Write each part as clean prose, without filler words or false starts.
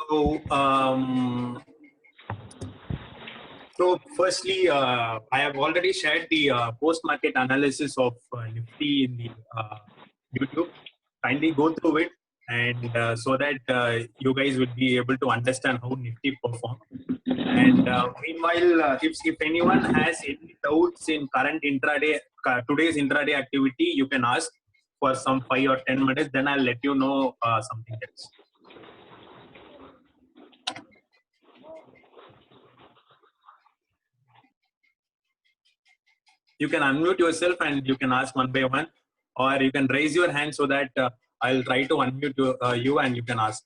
So, firstly, I have already shared the post-market analysis of Nifty in the YouTube. Kindly go through it, and so that you guys will be able to understand how Nifty performed. And meanwhile, if anyone has any doubts in current intraday, today's intraday activity, you can ask for some 5 or 10 minutes. Then I'll let you know something else. You can unmute yourself and you can ask one by one, or you can raise your hand so that I'll try to unmute you and you can ask.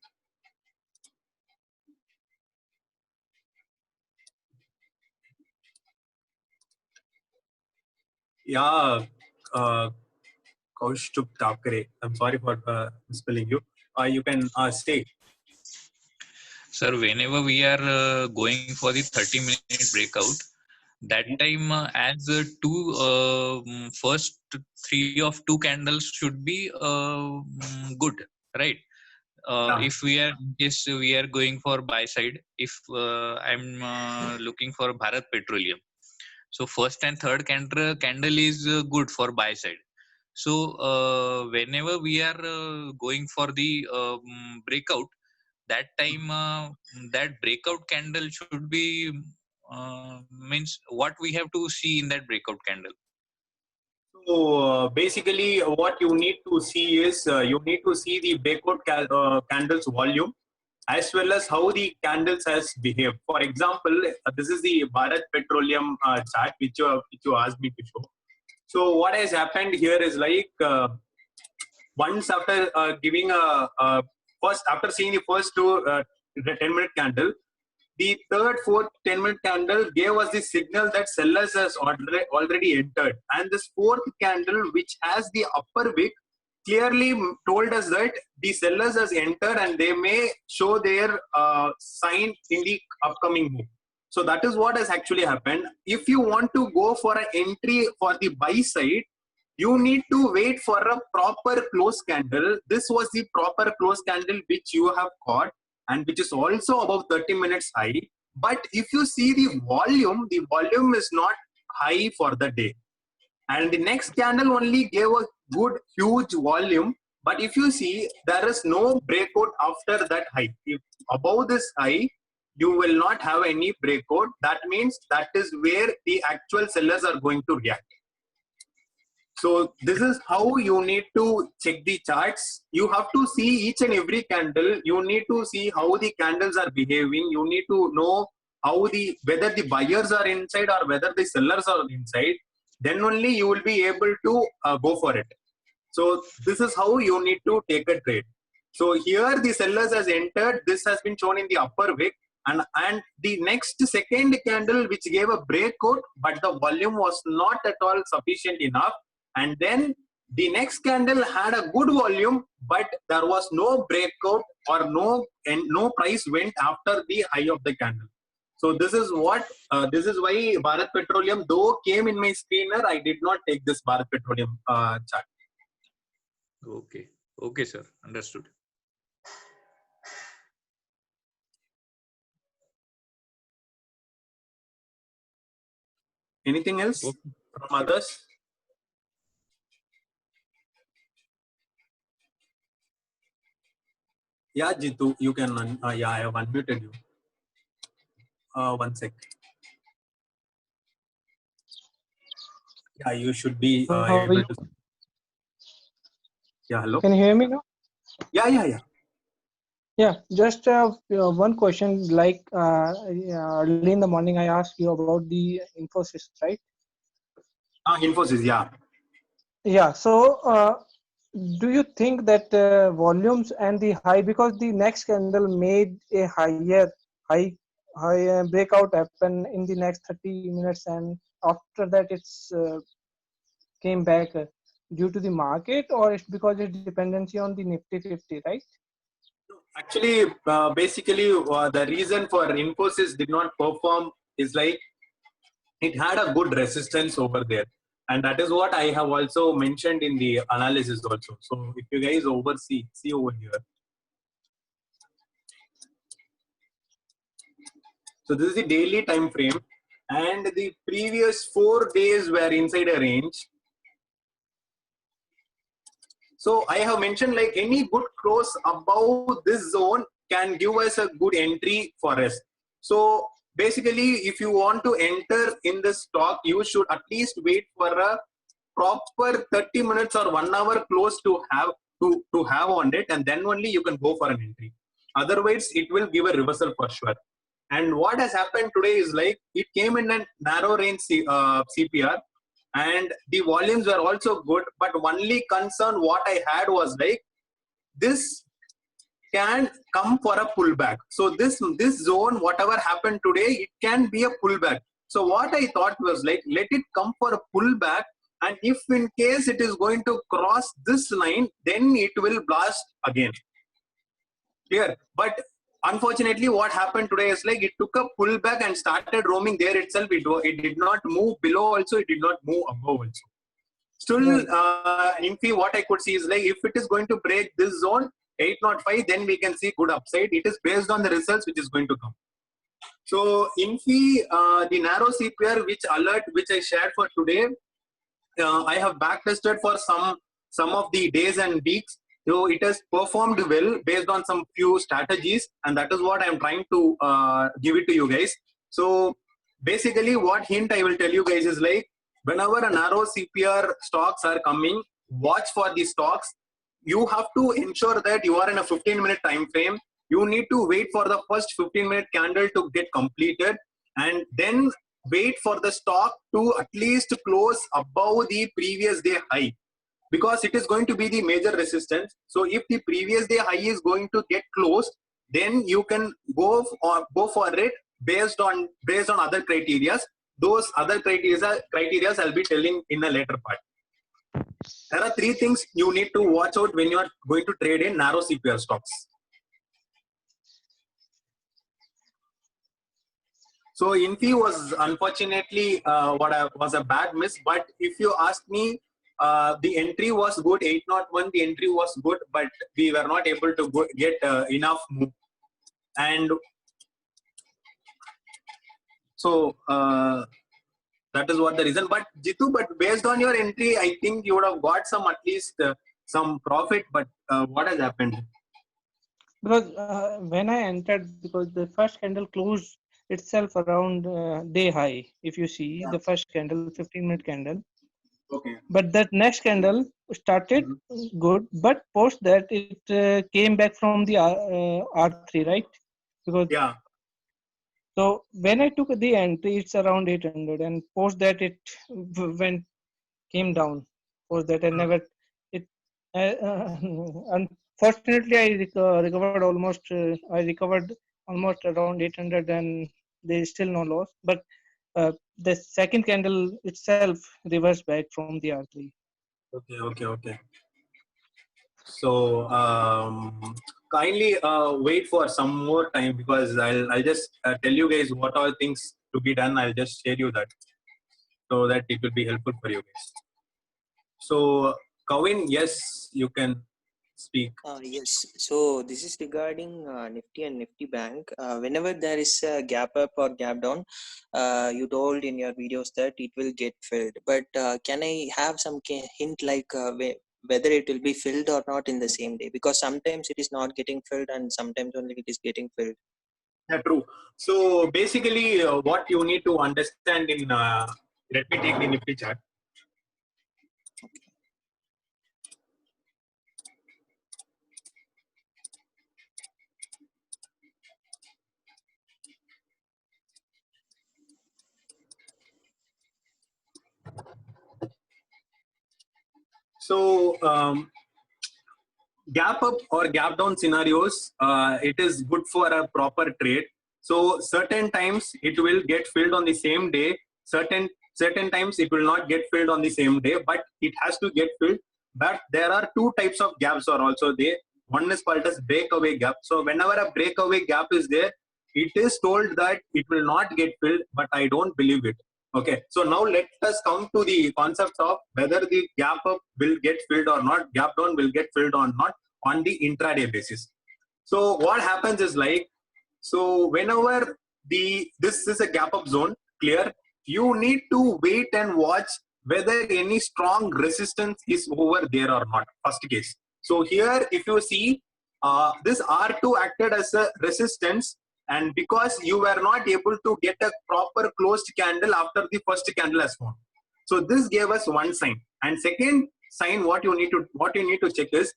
Yeah, Kaushik Thakre. I'm sorry for spelling you. You can stay. Sir, whenever we are going for the 30-minute breakout, that time as first three of two candles should be good, right? If we are in case we are going for buy side, if I'm looking for Bharat Petroleum, so first and third candle is good for buy side. So whenever we are going for the breakout, that time that breakout candle should be means what we have to see in that breakout candle. So basically, what you need to see is you need to see the breakout candles volume as well as how the candles has behaved. For example, this is the Bharat Petroleum chart which you asked me to show. So what has happened here is like once after giving first after seeing the first two 10-minute candle, the third, fourth 10-minute candle gave us the signal that sellers has already entered, and this fourth candle, which has the upper wick, clearly told us that the sellers has entered and they may show their sign in the upcoming move. So that is what has actually happened. If you want to go for an entry for the buy side, you need to wait for a proper close candle. This was the proper close candle which you have got, and which is also above 30 minutes high. But if you see the volume is not high for the day. And the next candle only gave a good, huge volume. But if you see, there is no breakout after that high. If above this high, you will not have any breakout. That means that is where the actual sellers are going to react. So this is how you need to check the charts. You have to see each and every candle. You need to see how the candles are behaving. You need to know how whether the buyers are inside or whether the sellers are inside. Then only you will be able to go for it. So this is how you need to take a trade. So here the sellers has entered. This has been shown in the upper wick. And the next second candle which gave a breakout, but the volume was not at all sufficient enough. And then the next candle had a good volume, but there was no breakout or no price went after the high of the candle. So this is what this is why Bharat Petroleum, though came in my screener, I did not take this Bharat Petroleum chart. Okay, sir, understood. Anything else from others? Yeah, Jitu, you can. Yeah, I have unmuted you. One sec. Yeah, you should be able to. Yeah, hello. Can you hear me now? Yeah. Yeah, just one question. Like early in the morning, I asked you about the Infosys, right? Infosys, yeah. Yeah. So, do you think that volumes and the high, because the next candle made a high breakout happen in the next 30 minutes, and after that it's came back due to the market, or it's because it's dependency on the Nifty 50, right? Actually, basically, the reason for Infosys did not perform is like it had a good resistance over there. And that is what I have also mentioned in the analysis also. So if you guys see over here. So this is the daily time frame, and the previous 4 days were inside a range. So I have mentioned like any good close above this zone can give us a good entry for us. So basically, if you want to enter in the stock, you should at least wait for a proper 30 minutes or 1 hour close to have on it, and then only you can go for an entry. Otherwise, it will give a reversal for sure. And what has happened today is like it came in a narrow range CPR, and the volumes were also good, but only concern what I had was like this can come for a pullback. So this zone, whatever happened today, it can be a pullback. So what I thought was like, let it come for a pullback, and if in case it is going to cross this line, then it will blast again. Clear? But unfortunately, what happened today is like it took a pullback and started roaming there itself. It did not move below also, it did not move above also. Still, INFI, what I could see is like if it is going to break this zone 805, then we can see good upside. It is based on the results which is going to come. So INFI, the narrow CPR which I shared for today, I have backtested for some of the days and weeks. So it has performed well based on some few strategies, and that is what I am trying to give it to you guys. So basically, what hint I will tell you guys is like whenever a narrow CPR stocks are coming, watch for the stocks. You have to ensure that you are in a 15-minute time frame. You need to wait for the first 15-minute candle to get completed, and then wait for the stock to at least close above the previous day high, because it is going to be the major resistance. So if the previous day high is going to get closed, then you can go for it based on other criteria. Those other criteria I'll be telling in a later part. There are 3 things you need to watch out when you are going to trade in narrow CPR stocks. So INFI was unfortunately was a bad miss, but if you ask me, the entry was good, 801, the entry was good, but we were not able to get enough move. And so that is what the reason. But Jitu, but based on your entry, I think you would have got some at least some profit, but what has happened? Because when I entered, because the first candle closed itself around day high, if you see the first candle, 15-minute candle. Okay. But that next candle started good, but post that it came back from the R3, right? Because yeah. So when I took the entry, it's around 800, and post that it came down. Post that I never it. Unfortunately, I recovered almost. I recovered almost around 800, and there is still no loss. But the second candle itself reversed back from the R3. Okay. So kindly wait for some more time, because I'll just tell you guys what all things to be done. I'll just share you that so that it will be helpful for you guys. So Kavin, yes, you can speak. Yes. So this is regarding Nifty and Nifty Bank. Whenever there is a gap up or gap down, you told in your videos that it will get filled. But can I have some hint like whether it will be filled or not in the same day? Because sometimes it is not getting filled and sometimes only it is getting filled. Yeah, true. So basically, what you need to understand in let me take the Nifty chart. So gap up or gap down scenarios, it is good for a proper trade. So certain times it will get filled on the same day. Certain times it will not get filled on the same day, but it has to get filled. But there are 2 types of gaps are also there. One is called as breakaway gap. So whenever a breakaway gap is there, it is told that it will not get filled, but I don't believe it. Okay, so now let us come to the concept of whether the gap up will get filled or not, gap down will get filled or not on the intraday basis. So what happens is like, so whenever this is a gap up zone, clear. You need to wait and watch whether any strong resistance is over there or not. First case. So here, if you see, this R2 acted as a resistance, and because you were not able to get a proper closed candle after the first candle has formed. So this gave us one sign. And second sign, what you need to check is,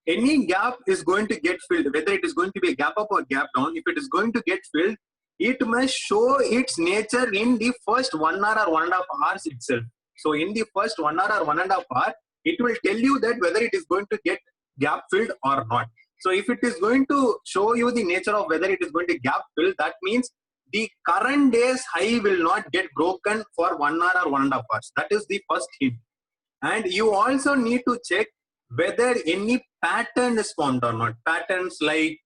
any gap is going to get filled, whether it is going to be a gap up or gap down. If it is going to get filled, it must show its nature in the first 1 hour or 1.5 hours itself. So in the first 1 hour or 1.5 hour, it will tell you that whether it is going to get gap filled or not. So if it is going to show you the nature of whether it is going to gap fill, that means the current day's high will not get broken for 1 hour or 1.5 hours. That is the first hint. And you also need to check whether any pattern is formed or not. Patterns like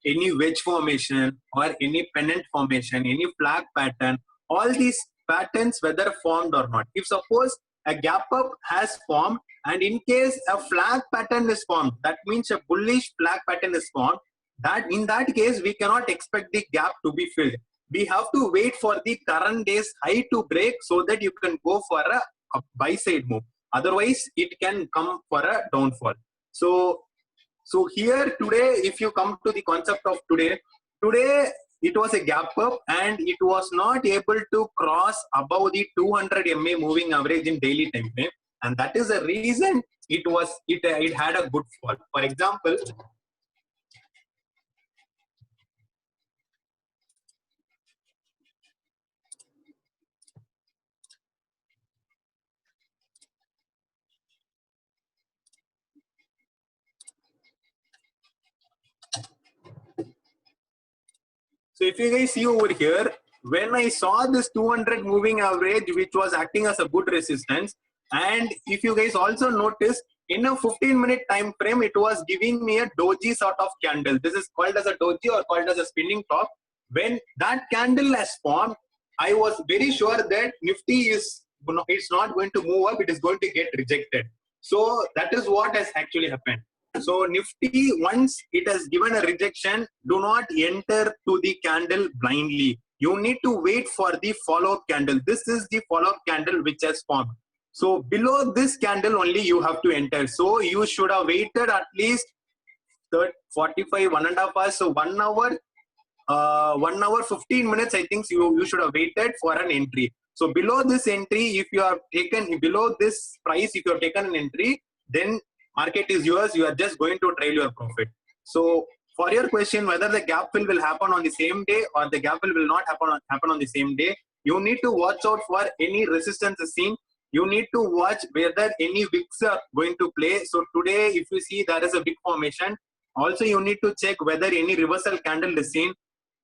any wedge formation or any pennant formation, any flag pattern, all these patterns whether formed or not. If suppose a gap up has formed, and in case a flag pattern is formed, that means a bullish flag pattern is formed, that in that case we cannot expect the gap to be filled. We have to wait for the current day's high to break so that you can go for a buy side move. Otherwise, it can come for a downfall. So here today, if you come to the concept of today it was a gap up and it was not able to cross above the 200 MA moving average in daily time frame, and that is the reason it had a good fall. For example, so if you guys see over here, when I saw this 200 moving average, which was acting as a good resistance, and if you guys also notice, in a 15-minute time frame, it was giving me a doji sort of candle. This is called as a doji or called as a spinning top. When that candle has formed, I was very sure that Nifty it's not going to move up, it is going to get rejected. So that is what has actually happened. So Nifty, once it has given a rejection, do not enter to the candle blindly. You need to wait for the follow-up candle. This is the follow-up candle which has formed. So below this candle only you have to enter. So you should have waited at least 45, 1.5 hours. So 1 hour, 1 hour, 15 minutes, I think you should have waited for an entry. So below this entry, if you have taken, below this price, if you have taken an entry, then market is yours. You are just going to trail your profit. So for your question, whether the gap fill will happen on the same day or the gap fill will not happen on the same day, you need to watch out for any resistance seen. You need to watch whether any wicks are going to play. So today, if you see there is a wick formation, also you need to check whether any reversal candle is seen.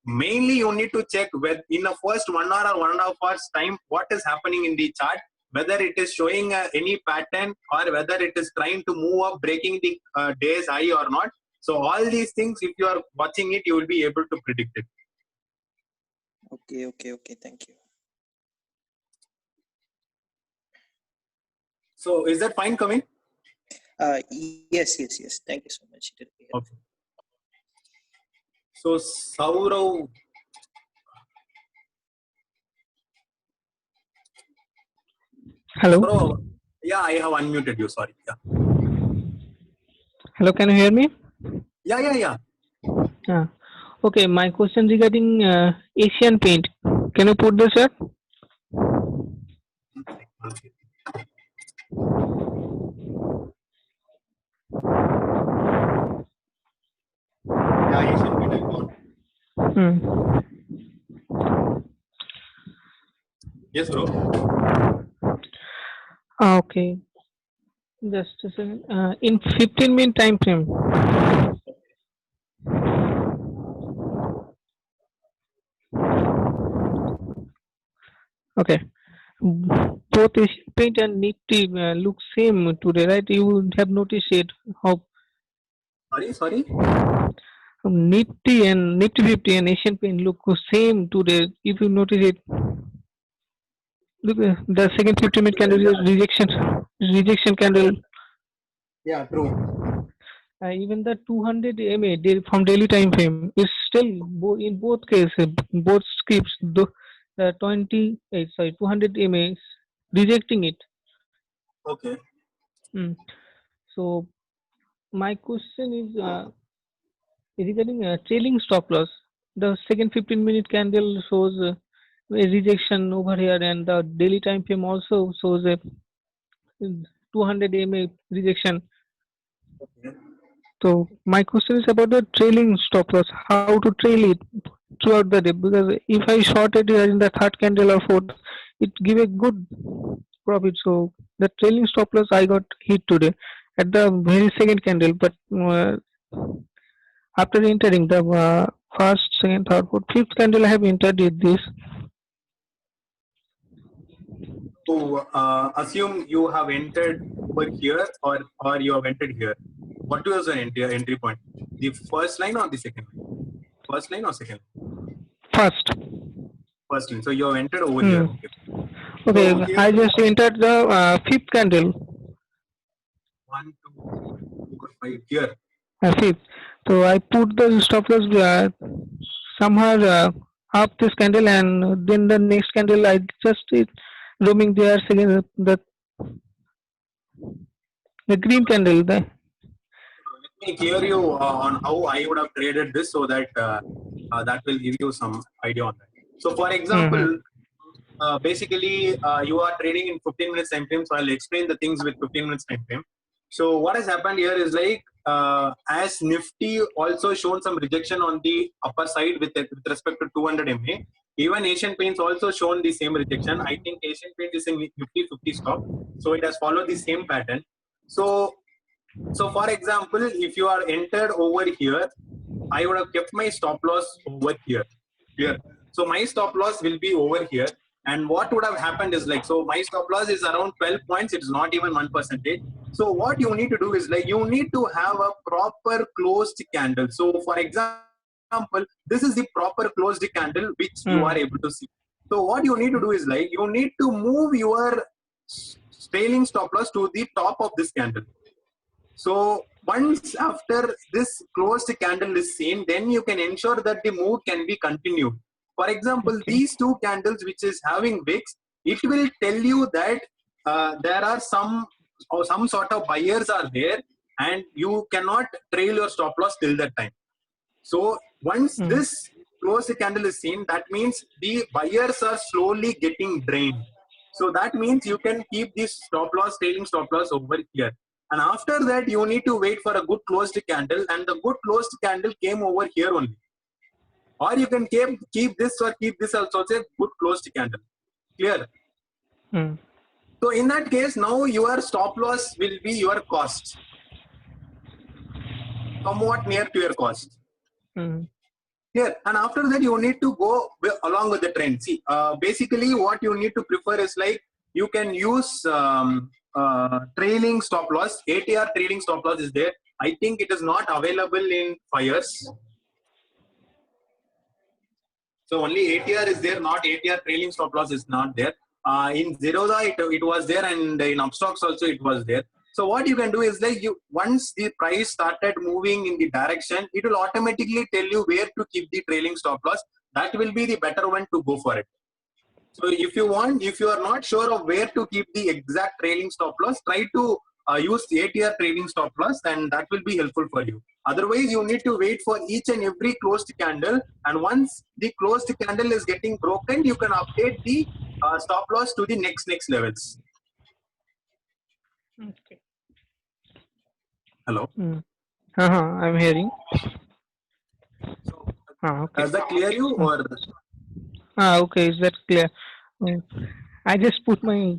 Mainly, you need to check whether in the first 1 hour or 1.5 hours time, what is happening in the chart, whether it is showing any pattern or whether it is trying to move up, breaking the day's high or not. So all these things, if you are watching it, you will be able to predict it. Okay. Thank you. So is that fine, Kavin? Yes. Thank you so much. Okay. So Saurav. Hello. Saurav, yeah, I have unmuted you. Sorry. Yeah. Hello, can you hear me? Yeah. Okay, my question regarding Asian Paint. Can you put this up? Yeah, Asian Paint account. Yes, bro. Okay. Just a second. In 15-minute time frame. Okay. Both Asian Paint and Nifty look same today, right? You would have noticed it. How Sorry. Nifty and Nifty 50 and Asian Paint look same today. If you notice it, look the second 15-minute candle is rejection candle. Yeah, true. Even the 200 MA from daily time frame is still in both cases, both scripts, the 200 MA rejecting it. Okay. Mm. So my question is regarding trailing stop loss. The second 15-minute candle shows a rejection over here, and the daily time frame also shows a 200 MA rejection. Okay. So my question is about the trailing stop loss. How to trail it throughout the day? Because if I short it here in the third candle or fourth, it give a good profit. So the trailing stop loss I got hit today at the very second candle, but after entering the first, second, third, fourth, fifth candle, I have entered with this. So assume you have entered over here or you have entered here. What was the entry point? The first line or the second line? First line or second line? First. First line. So you have entered over here. Hmm. Okay. Okay, So here I just entered the fifth candle. 1, 2, 3, 4, 5 here. Fifth. So I put the stop loss somewhere up this candle, and then the next candle I just roaming there. Second, the green candle. Let me clear you on how I would have traded this so that that will give you some idea on that. So, for example, Mm-hmm. basically you are trading in 15 minutes time frame. So I'll explain the things with 15 minutes time frame. So what has happened here is like as Nifty also shown some rejection on the upper side with respect to 200 MA. Even Asian Paints also shown the same rejection. I think Asian Paints is in Nifty 50 stock, so it has followed the same pattern. So for example, if you are entered over here, I would have kept my stop loss over here. Here. So my stop loss will be over here. And what would have happened is like, so my stop loss is around 12 points. It's not even 1%. So what you need to do is like, you need to have a proper closed candle. So for example, this is the proper closed candle, which you are able to see. So what you need to do is like, you need to move your trailing stop loss to the top of this candle. So once after this closed candle is seen, then you can ensure that the move can be continued. For example, Okay. these two candles which is having wicks, it will tell you that there are some sort of buyers are there and you cannot trail your stop loss till that time. So once this closed candle is seen, that means the buyers are slowly getting drained. So that means you can keep this stop loss, trailing stop loss over here. And after that, you need to wait for a good closed candle, and the good closed candle came over here only. Or you can keep this or keep this also, say good closed candle. Clear? Mm. So in that case, now your stop loss will be your cost. Somewhat near to your cost. Mm. Here, and after that, you need to go along with the trend. See, basically, what you need to prefer is like you can use trailing stop loss. ATR trailing stop loss is there. I think it is not available in FIRES. So only ATR is there, not ATR trailing stop loss is not there. In Zerodha, it was there, and in Upstocks also it was there. So what you can do is like once the price started moving in the direction, it will automatically tell you where to keep the trailing stop loss. That will be the better one to go for it. So if you are not sure of where to keep the exact trailing stop loss, try to use the ATR trailing stop loss, and that will be helpful for you. Otherwise, you need to wait for each and every closed candle, and once the closed candle is getting broken, you can update the stop loss to the next levels. Okay. Hello. I'm hearing. So, Okay. does that clear you or? Okay. Is that clear? Mm. I just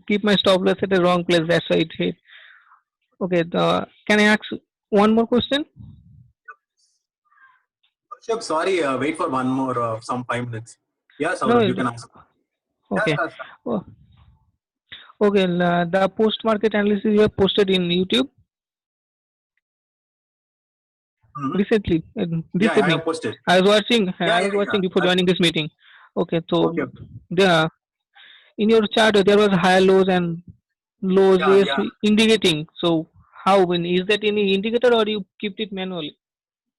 keep my stop loss at the wrong place. That's why it hit. Okay. Can I ask one more question? Sorry, wait for one more some 5 minutes. Yeah, No. Saurabh, you can ask. Okay. Yeah, Oh, okay. The post market analysis you have posted in YouTube recently, this yeah, I evening. have posted. I was watching. Yeah, I was watching before yeah. joining this meeting. Okay. So Okay. in your chart there was higher lows and lows Yeah. indicating. So how is that any indicator or you kept it manually?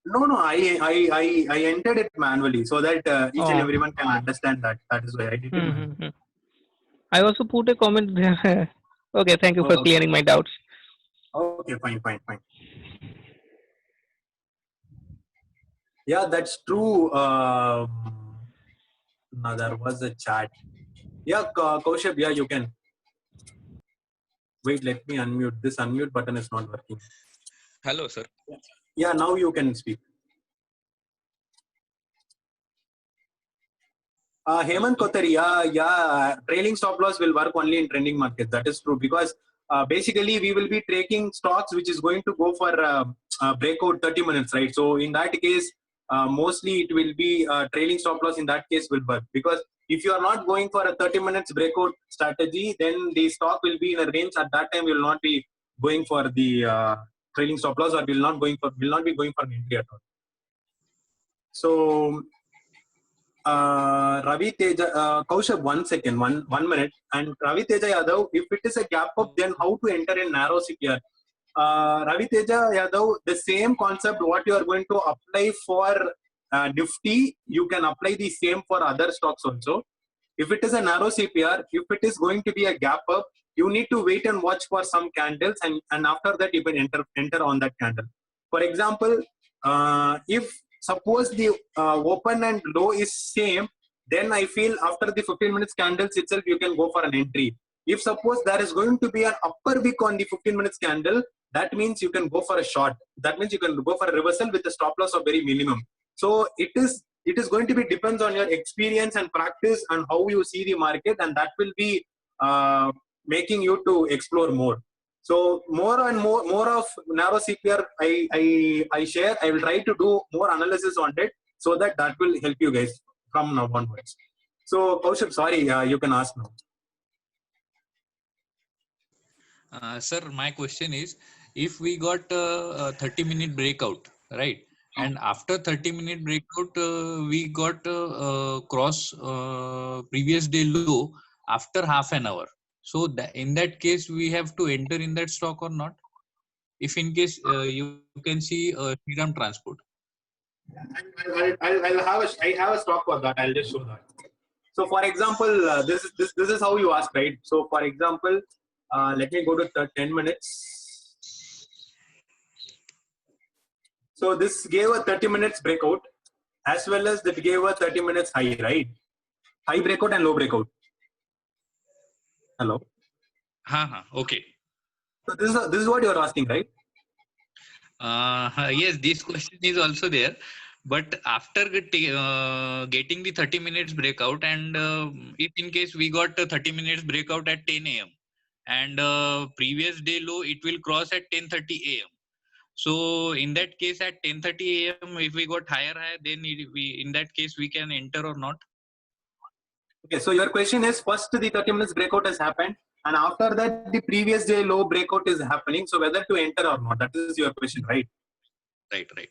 No. I entered it manually so that each and Oh. everyone can understand that. That is why I did it manually. Mm-hmm. I also put a comment there. Okay, thank you for Oh, clearing my doubts. okay, fine. Yeah, that's true. No, there was a chat. Yeah, Kaushab, yeah, you can. Wait, let me unmute. This unmute button is not working. Hello, sir. Yeah, now you can speak. Hemant Kothari, yeah, trailing stop loss will work only in trending markets. That is true because basically we will be tracking stocks which is going to go for breakout 30 minutes, right? So in that case, mostly it will be trailing stop loss in that case will work because if you are not going for a 30 minutes breakout strategy, then the stock will be in a range. At that time, you will not be going for the trailing stop loss or will not be going for an entry at all. So Ravi Teja, Kaushab, 1 second, one minute. And Ravi Teja Yadav, if it is a gap up, then how to enter in narrow CPR? Ravi Teja Yadav, the same concept what you are going to apply for Nifty, you can apply the same for other stocks also. If it is a narrow CPR, if it is going to be a gap up, you need to wait and watch for some candles, and after that you can enter on that candle. For example, if suppose the open and low is same, then I feel after the 15 minutes candles itself you can go for an entry. If suppose there is going to be an upper wick on the 15 minutes candle, that means you can go for a short. That means you can go for a reversal with a stop loss of very minimum. So it is going to be depends on your experience and practice and how you see the market, and that will be making you to explore more. So more and more of narrow CPR I share. I will try to do more analysis on it so that will help you guys from now onwards. So Kaushab, sorry, you can ask now. Sir, my question is, if we got a 30-minute breakout, right? And after 30-minute breakout, we got cross previous day low after half an hour. So in that case, we have to enter in that stock or not? If in case you can see Shriram Transport. I have a stock for that. I'll just show that. So for example, this is how you ask, right? So for example, let me go to 10 minutes. So this gave a 30 minutes breakout as well as that gave a 30 minutes high, right? High breakout and low breakout. Hello. Okay. So this is what you are asking, right? Yes, this question is also there. But after getting the 30 minutes breakout, and if in case we got a 30 minutes breakout at 10 a.m. and previous day low, it will cross at 10:30 a.m. So in that case, at 10:30 a.m., if we got higher, then in that case we can enter or not? Okay, so your question is first the 30 minutes breakout has happened, and after that the previous day low breakout is happening. So whether to enter or not, that is your question, right? Right.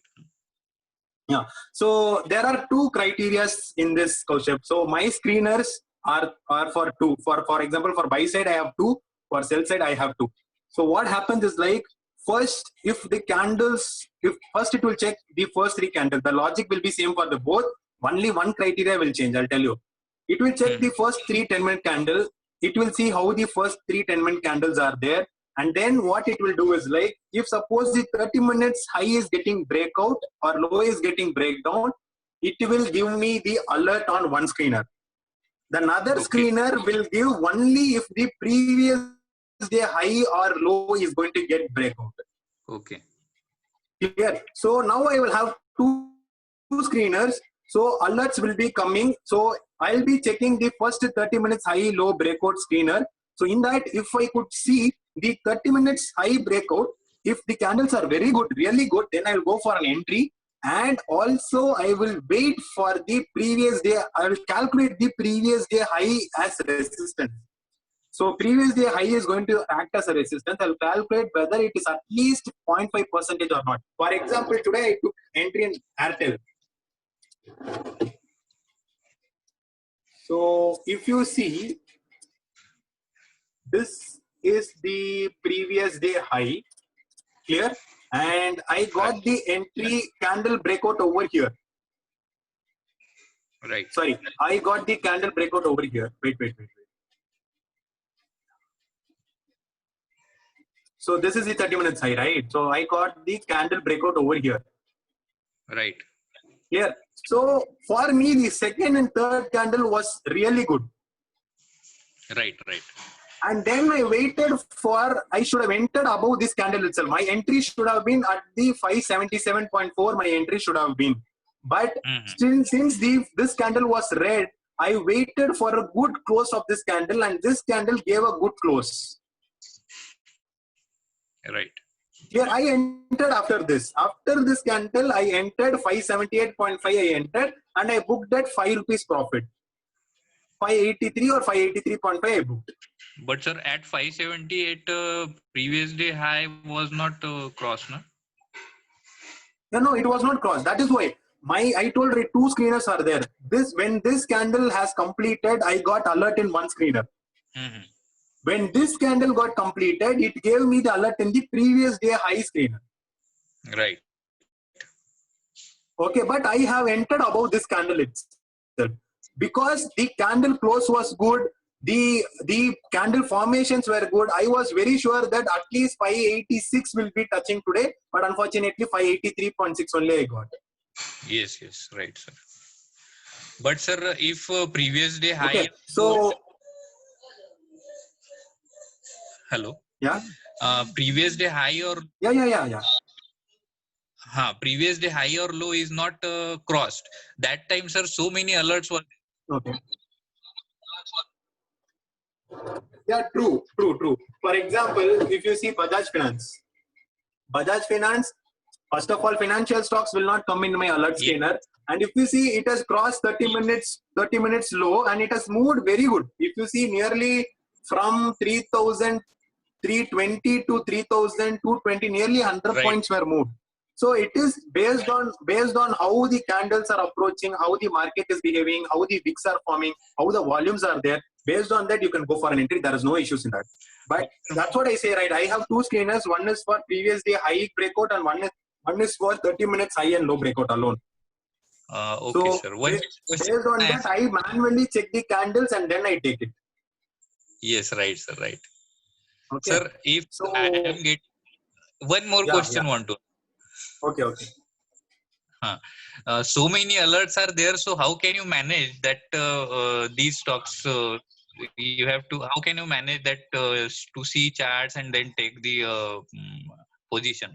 Yeah. So there are two criterias in this concept. So my screeners are for two. For example, for buy side I have two. For sell side I have two. So what happens is like first, if the candles, if first it will check the first three candles. The logic will be same for the both. Only one criteria will change. I'll tell you. It will check the first 3 10-minute candle. It will see how the first 3 10-minute candles are there. And then what it will do is like, if suppose the 30 minutes high is getting breakout or low is getting breakdown, it will give me the alert on one screener. The other screener will give only if the previous day high or low is going to get breakout. Okay. Clear? So now I will have two screeners. So alerts will be coming. So I'll be checking the first 30 minutes high low breakout screener. So in that, if I could see the 30 minutes high breakout, if the candles are very good, really good, then I will go for an entry. And also I will wait for the previous day. I will calculate the previous day high as resistance. So previous day high is going to act as a resistance. I'll calculate whether it is at least 0.5% or not. For example, today I took entry in Airtel. So if you see, this is the previous day high. Clear? and I got the entry candle breakout over here. Right. Sorry, I got the candle breakout over here. Wait. So this is the 30 minutes high, right? So I got the candle breakout over here. Right. Clear? So for me, the second and third candle was really good. Right. And then I waited for, I should have entered above this candle itself. My entry should have been at the 577.4, my entry should have been. But still, since this candle was red, I waited for a good close of this candle, and this candle gave a good close. Right. Here I entered after this. After this candle, I entered 578.5, I entered, and I booked at 5 rupees profit. 583 or 583.5 I booked. But sir, at 578, previous day high was not crossed, no? No, it was not crossed. That is why I told you 2 screeners are there. When this candle has completed, I got alert in 1 screener. When this candle got completed, it gave me the alert in the previous day high screener. Right. Okay, but I have entered above this candle itself because the candle close was good. The candle formations were good. I was very sure that at least 586 will be touching today, but unfortunately 583.6 only I got. Yes, right, sir. But sir, if previous day high. Okay, so. Hello. Yeah. Previous day high or. Yeah. Previous day high or low is not crossed. That time, sir, so many alerts were. Okay. Yeah, true. For example, if you see Bajaj Finance, first of all, financial stocks will not come in my alert scanner. And if you see, it has crossed 30 minutes low, and it has moved very good. If you see, nearly from 3,320 to 3,220, nearly 100 points were moved. So it is based on how the candles are approaching, how the market is behaving, how the wicks are forming, how the volumes are there. Based on that, you can go for an entry. There is no issues in that. But that's what I say, right? I have 2 screeners. One is for previous day high breakout, and one is for 30 minutes high and low breakout alone. Okay, so sir. Based on that, I manually check the candles and then I take it. Yes, right, sir. Right. Okay. Sir, if I am getting one more question, want to. Okay. So many alerts are there. So how can you manage that these stocks? You have to. How can you manage that to see charts and then take the position?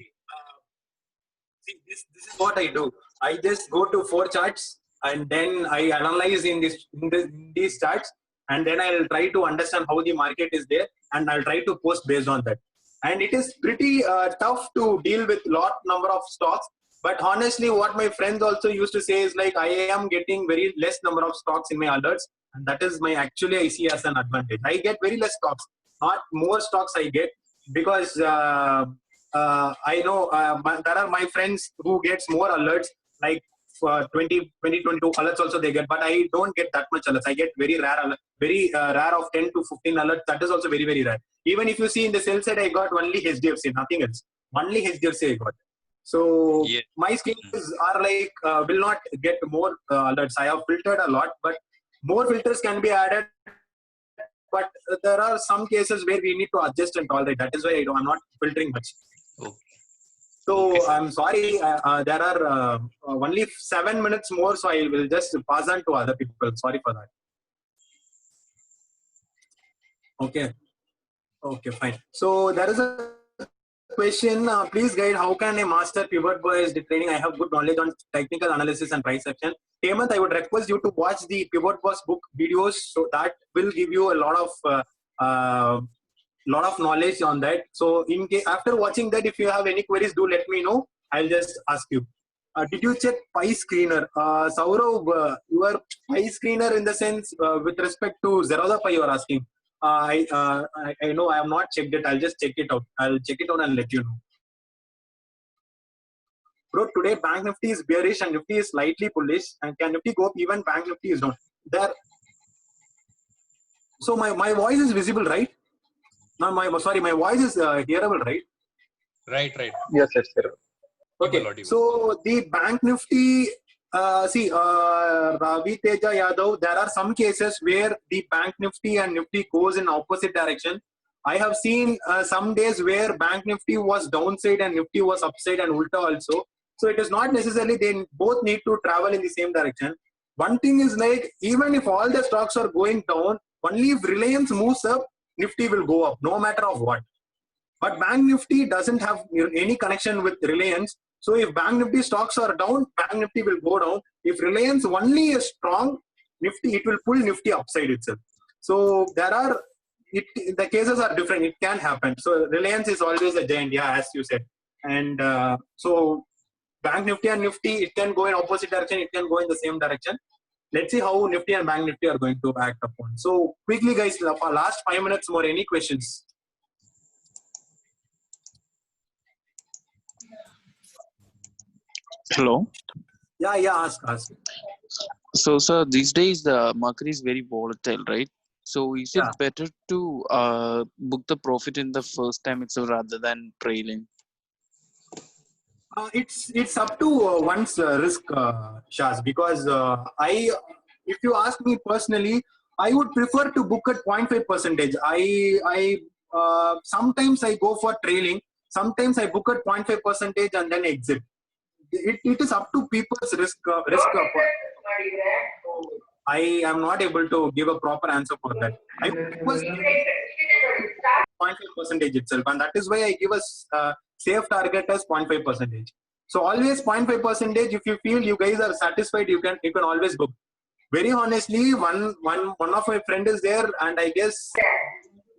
See, this is what I do. I just go to 4 charts and then I analyze in these charts, and then I'll try to understand how the market is there, and I'll try to post based on that. And it is pretty tough to deal with number of stocks. But honestly, what my friends also used to say is like, I am getting very less number of stocks in my alerts, and that is actually I see as an advantage. I get very less stocks, not more stocks I get, because I know there are my friends who gets more alerts, like 22 alerts also they get, but I don't get that much alerts. I get very rare of 10 to 15 alerts. That is also very, very rare. Even if you see in the sell side, I got only HDFC, nothing else. Only HDFC I got. So my skills are like will not get more alerts. I have filtered a lot, but more filters can be added. But there are some cases where we need to adjust and all that. That is why I'm not filtering much. Okay. So I'm sorry. There are only 7 minutes more, so I will just pass on to other people. Sorry for that. Okay, fine. So there is a question. Please guide, how can I master pivot based trading? I have good knowledge on technical analysis and price action. Hemant, I would request you to watch the Pivot Boss book videos, so that will give you a lot of knowledge on that. So after watching that, if you have any queries, do let me know. I'll just ask you. Did you check Pi Screener? Saurav, your Pi Screener in the sense with respect to Zerodha Pi you are asking. I know I have not checked it. I'll just check it out. I'll check it out and let you know. Bro, today Bank Nifty is bearish and Nifty is slightly bullish. And can Nifty go up even Bank Nifty is down? There. So my voice is visible, right? No, my voice is hearable, right? Right. Yes, yes, sir. Okay, so the Bank Nifty, Ravi Teja Yadav, there are some cases where the Bank Nifty and Nifty goes in opposite direction. I have seen some days where Bank Nifty was downside and Nifty was upside and Ulta also. So it is not necessarily they both need to travel in the same direction. One thing is like, even if all the stocks are going down, only if Reliance moves up, Nifty will go up, no matter of what. But Bank Nifty doesn't have any connection with Reliance. So if Bank Nifty stocks are down, Bank Nifty will go down. If Reliance only is strong, Nifty, it will pull Nifty upside itself. So the cases are different. It can happen. So Reliance is always a giant, as you said. And so Bank Nifty and Nifty, it can go in opposite direction. It can go in the same direction. Let's see how Nifty and Bank Nifty are going to act upon. So quickly, guys, last 5 minutes more. Any questions? Hello. Yeah, ask. So, sir, these days the market is very volatile, right? So, is it better to book the profit in the first time itself rather than trailing? It's up to one's risk, Shaz, because if you ask me personally, I would prefer to book at 0.5%. I sometimes I go for trailing, sometimes I book at 0.5% and then exit. It is up to people's risk. I am not able to give a proper answer for that. I was 0.5% itself, and that is why I give a safe target as 0.5%. So always 0.5%. If you feel you guys are satisfied, you can always book. Very honestly, one of my friend is there, and I guess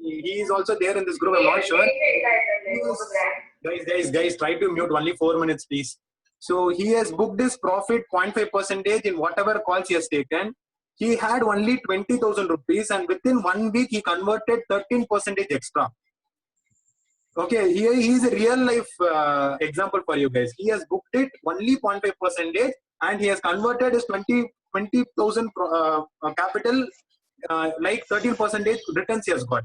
he is also there in this group. I'm not sure. Guys, try to mute only 4 minutes, please. So he has booked his profit 0.5% in whatever calls he has taken. He had only 20,000 rupees, and within 1 week he converted 13% extra. Okay, he is a real life example for you guys. He has booked it only 0.5%, and he has converted his 20,000 capital like 13% returns he has got.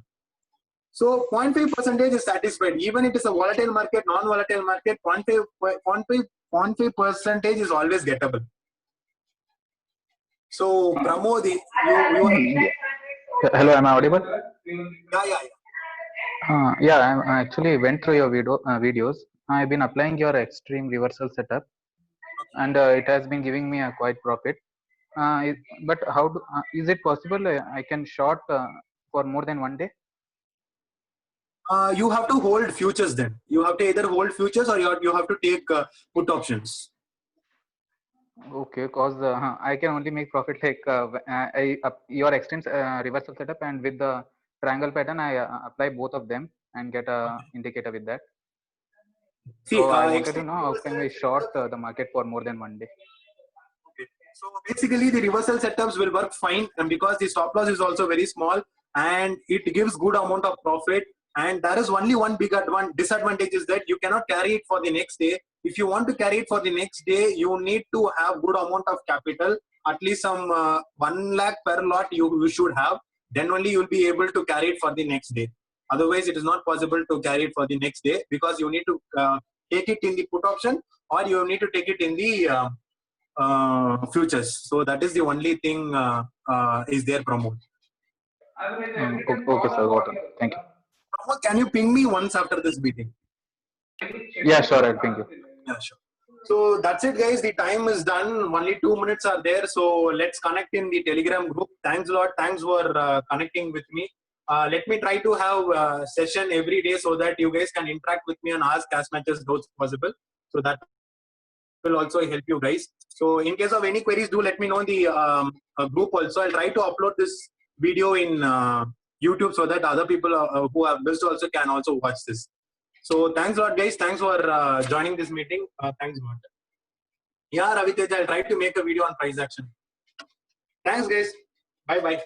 So 0.5% is satisfied. Even it is a volatile market, non-volatile market, 0.5% is always gettable. So Pramod, you Hello, am I audible? Yeah. Yeah, I actually went through your videos. I've been applying your extreme reversal setup, and it has been giving me a quite profit. But how is it possible I can short for more than 1 day? You have to hold futures then. You have to either hold futures or you have to take put options. Okay, because I can only make profit like your extreme reversal setup, and with the triangle pattern, I apply both of them and get a indicator with that. See, so I wanted to know how can we short the market for more than 1 day. Okay. So basically, the reversal setups will work fine, and because the stop loss is also very small and it gives good amount of profit. And there is only one big disadvantage is that you cannot carry it for the next day. If you want to carry it for the next day, you need to have good amount of capital, at least some 1 lakh per lot you should have. Then only you will be able to carry it for the next day. Otherwise, it is not possible to carry it for the next day because you need to take it in the put option or you need to take it in the futures. So that is the only thing is there, Pramod. Okay, sir. Got it. Thank you. Can you ping me once after this meeting? Yeah, sure. I'll ping you. Yeah, sure. So that's it, guys. The time is done. Only 2 minutes are there. So let's connect in the Telegram group. Thanks a lot. Thanks for connecting with me. Let me try to have a session every day so that you guys can interact with me and ask as much as those possible. So that will also help you guys. So in case of any queries, do let me know in the group also. I'll try to upload this video in YouTube so that other people who have missed also can also watch this. So thanks a lot, guys. Thanks for joining this meeting. Thanks a lot. Yeah, Ravi Teja, I'll try to make a video on price action. Thanks, guys. Bye-bye.